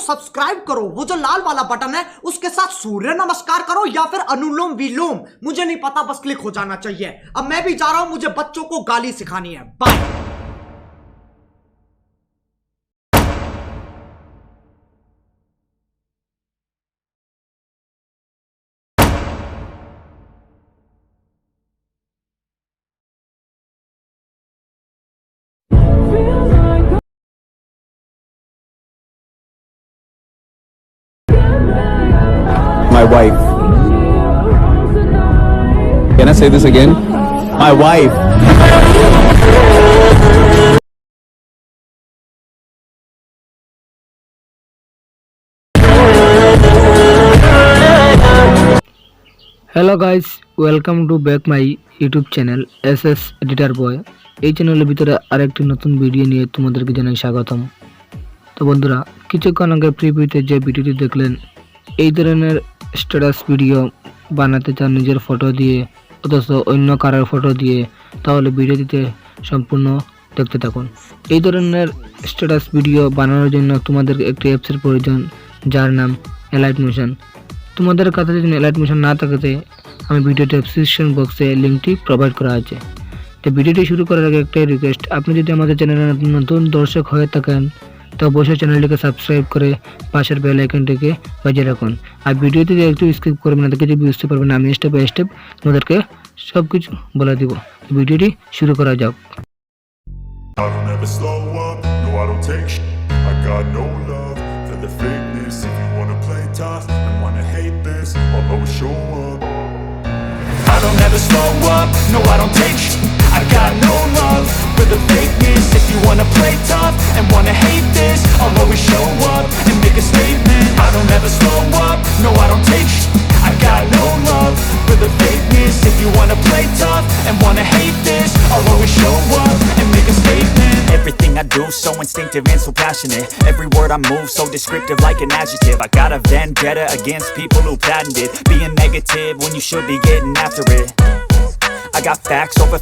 Subscribe करो, वो जो लाल वाला बटन है उसके साथ सूर्य नमस्कार करो या फिर अनुलोम विलोम, मुझे नहीं पता, बस क्लिक हो जाना चाहिए। अब मैं भी जा रहा हूं, मुझे बच्चों को गाली सिखानी है। Bye. My wife. Can I say this again? My wife. Hello guys, welcome to back my YouTube channel SS editor boy. এই চ্যানেলের ভিতরে আরেকটি নতুন ভিডিও নিয়ে তোমাদেরকে জানাই স্বাগতম। তো বন্ধুরা, কিছুক্ষণ আগে প্রিভিউতে যে ভিডিওটি দেখলেন, এই ধরনের স্ট্যাটাস ভিডিও বানাতে চান নিজের ফটো দিয়ে অথচ অন্য কারোর ফটো দিয়ে, তাহলে ভিডিওটিতে সম্পূর্ণ দেখতে থাকুন। এই ধরনের স্ট্যাটাস ভিডিও বানানোর জন্য তোমাদের একটি অ্যাপসের প্রয়োজন, যার নাম এলাইট মোশন। তোমাদের কাছে যদি এলাইট মোশন না থাকে, আমি ভিডিওতে ডেসক্রিপশন বক্সে লিঙ্কটি প্রোভাইড করা আছে। তো ভিডিওটি শুরু করার আগে একটাই রিকোয়েস্ট, আপনি যদি আমাদের চ্যানেলে নতুন দর্শক হয়ে থাকেন তো অবশ্যই চ্যানেলটিকে সাবস্ক্রাইব করে পাশের বেল আইকনটিকে বাজিয়ে রাখুন। আর ভিডিওতে একটু স্কিপ করবেন না, কিছু বুঝতে পারবেন না, আমি স্টেপ বাই স্টেপ তোমাদেরকে সব কিছু বলে দিব। ভিডিওটি শুরু করা যাক। I don't ever slow up, no I don't take shit. I got no love for the fakeness. If you wanna play tough and wanna hate this, I'll always show up. I don't ever slow up, no I don't take shit. I got no love for the fakeness. If you wanna play tough and wanna hate this, I'll always show up and make a statement. I don't ever slow up, no I don't take shit. I got no love for the fakeness. If you wanna play tough and wanna hate this, I'll always show up and make a statement. Everything I do so instinctive and so passionate. Every word I move so descriptive like an adjective. I got a vendetta against people who patented being negative when you should be getting after it. I got facts over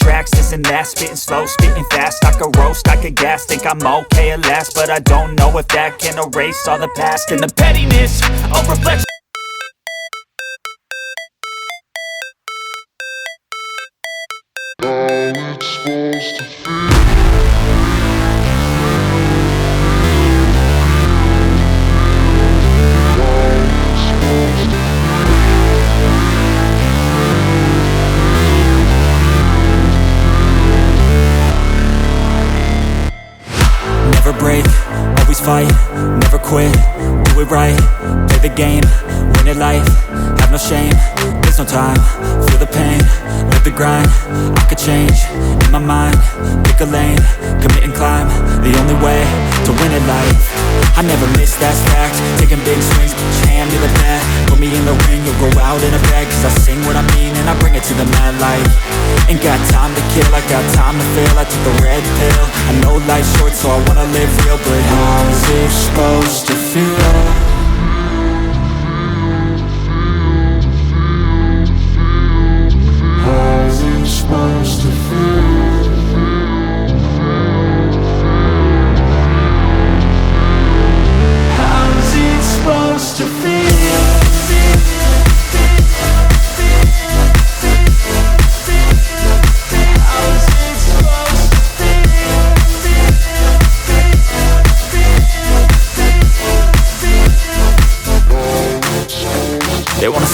tracks, this and that, spitting slow, spitting fast. I could roast, I could gas, think I'm okay at last, but I don't know if that can erase all the past and the pettiness of reflection. Never break, always fight, never quit, do it right, play the game, win it life, have no shame, there's no time, feel the pain, live the grind, I could change, in my mind, pick a lane, commit and climb, the only way to win it life. I never miss, that's fact, taking big swings, put your hand to the bat, put me in the ring, you'll go out in a bag, cause I sing what I mean and I bring it to the mad light. Ain't got time to kill, I got time to feel, I took the red pill, I know life's short so I wanna live real, but how's it supposed to feel? How's it supposed to feel? How's it supposed to feel? They wanna